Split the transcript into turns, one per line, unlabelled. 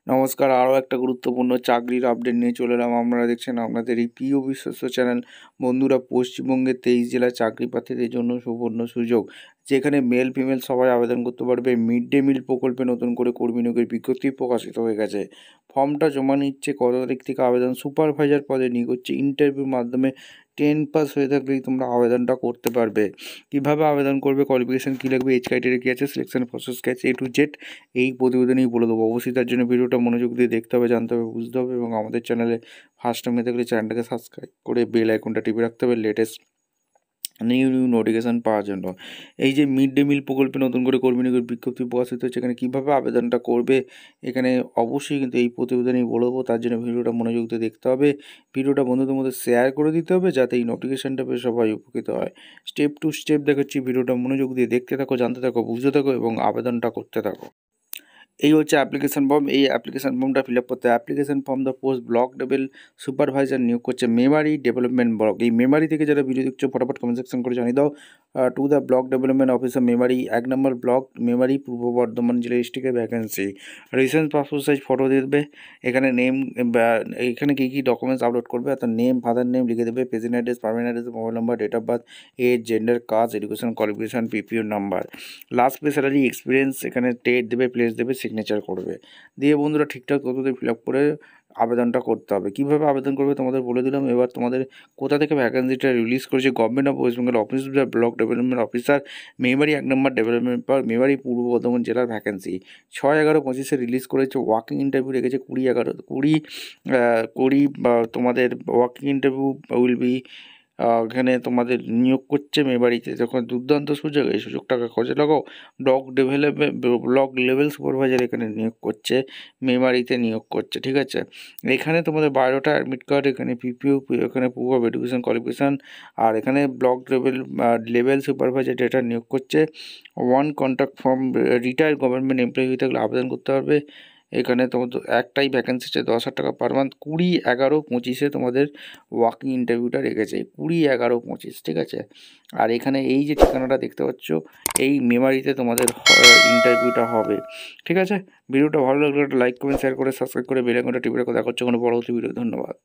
নমস্কার, আরও একটা গুরুত্বপূর্ণ চাকরির আপডেট নিয়ে চলে এলাম। আপনারা দেখছেন আপনাদের এই প্রিয় বিশ্বস্ত চ্যানেল। বন্ধুরা, পশ্চিমবঙ্গের 23 জেলার চাকরি প্রার্থীদের জন্য সুবর্ণ সুযোগ, যেখানে মেল ফিমেল সবাই আবেদন করতে পারবে। মিড ডে মিল প্রকল্পে নতুন করে কর্মী নিয়োগের বিজ্ঞপ্তি প্রকাশিত হয়ে গেছে। ফর্মটা জমা নিচ্ছে কত তারিখ থেকে আবেদন। সুপারভাইজার পদে নিয়োগ হচ্ছে। ইন্টারভিউর মাধ্যমে 10 পাস হয়ে থাকলেই তোমরা আবেদনটা করতে পারবে। কীভাবে আবেদন করবে, কোয়ালিফিকেশান কী লাগবে, এজ ক্রাইটেরিয়া কী আছে, সিলেকশন প্রসেস কী আছে, A to Z এই প্রতিবেদনেই বলে দেবো। অবশ্যই তার জন্য ভিডিওটা মনোযোগ দিয়ে দেখতে হবে, জানতে হবে, বুঝতে হবে এবং আমাদের চ্যানেলে ফার্স্ট টাইম থাকলে চ্যানেলটাকে সাবস্ক্রাইব করে বেল আইকনটা টিপে রাখতে হবে লেটেস্ট নিউ নোটিফিকেশান পাওয়ার জন্য। এই যে মিড ডে মিল প্রকল্পে নতুন করে কর্মী নিয়োগের বিজ্ঞপ্তি প্রকাশিত হচ্ছে, এখানে কীভাবে আবেদনটা করবে এখানে অবশ্যই কিন্তু এই প্রতিবেদনেই বলে দেবো। তার জন্য ভিডিওটা মনোযোগ দিয়ে দেখতে হবে। ভিডিওটা বন্ধুদের মধ্যে শেয়ার করে দিতে হবে যাতে এই নোটিফিকেশানটা পেয়ে সবাই উপকৃত হয়। স্টেপ টু স্টেপ দেখাচ্ছি, ভিডিওটা মনোযোগ দিয়ে দেখতে থাকো, জানতে থাকো, বুঝতে থাকো এবং আবেদনটা করতে থাকো। এই হচ্ছে অ্যাপ্লিকেশন ফর্ম। এই অ্যাপ্লিকেশন ফর্মটা ফিল আপ করতে হবে। Application form the post block level supervisor নিয়োগ করছে মেমারি ডেভেলপমেন্ট ব্লক। এই মেমারি থেকে যারা ভিডিও দেখছো ফটাফট কমেন্ট সেকশন করে জানিয়ে দাও। To the Block Development Officer Memari, 1 number block Memari, Purba Bardhaman জেলা ডিস্ট্রিক্টে vacancy. Recent passport size photo দিয়ে দেবে। এখানে নেম, এখানে কী কী ডকুমেন্টস আপলোড করবে অর্থাৎ নেম, ফাদার নেম লিখে দেবে, present address, permanent address, mobile number, date of birth, age, gender, caste, education qualification, PPO number, last pay salary, experience, এখানে date দেবে, প্লেস দেবে, সিগনেচার করবে। দিয়ে বন্ধুরা ঠিকঠাক তথ্য দিয়ে ফিল আপ করে আবেদনটা করতে হবে। কীভাবে আবেদন করবে তোমাদের বলে দিলাম। এবার তোমাদের কোথা থেকে ভ্যাকেন্সিটা রিলিজ করেছে, Government of West Bengal Office of the Block Development Officer Memari, 1 নম্বর ডেভেলপমেন্ট পার মেমারি, পূর্ব বর্ধমান জেলার ভ্যাকেন্সি। 6/11/25 রিলিজ করেছে। ওয়াকিং ইন্টারভিউ রেখেছে 20 বা তোমাদের ওয়াকিং ইন্টারভিউ উইল বি এখানে তোমাদের নিয়োগ করছে মেমারিতে। যখন দুর্দান্ত সুযোগ, এই সুযোগটাকে কাজে লাগাও। ব্লক লেভেল সুপারভাইজার এখানে নিয়োগ করছে, মেমারিতে নিয়োগ করছে, ঠিক আছে। এখানে তোমাদের বায়োডাটা, অ্যাডমিট কার্ড, এখানে পিপিও, এখানে প্রুফ অফ এডুকেশন কোয়ালিফিকেশান, আর এখানে ব্লক লেভেল সুপারভাইজার ডেটা নিয়োগ করছে। 1 contact form, retired government employee হয়ে থাকলে আবেদন করতে পারবে। এখানে তোমাদের একটাই ভ্যাকেন্সি আছে, 10,000 টাকা পার মান্থ। 20/11/25 তোমাদের ওয়াকিং ইন্টারভিউটা রেখেছে, 20/11/25, ঠিক আছে। আর এখানে এই যে ঠিকানাটা দেখতে পাচ্ছ, এই মেমারিতে তোমাদের ইন্টারভিউটা হবে, ঠিক আছে। ভিডিওটা ভালো লাগলে একটা লাইক, কমেন্ট, শেয়ার করে সাবস্ক্রাইব করে বেল আইকনটা টিপে রাখো। দেখা হচ্ছে কোনো পরবর্তী ভিডিও। ধন্যবাদ।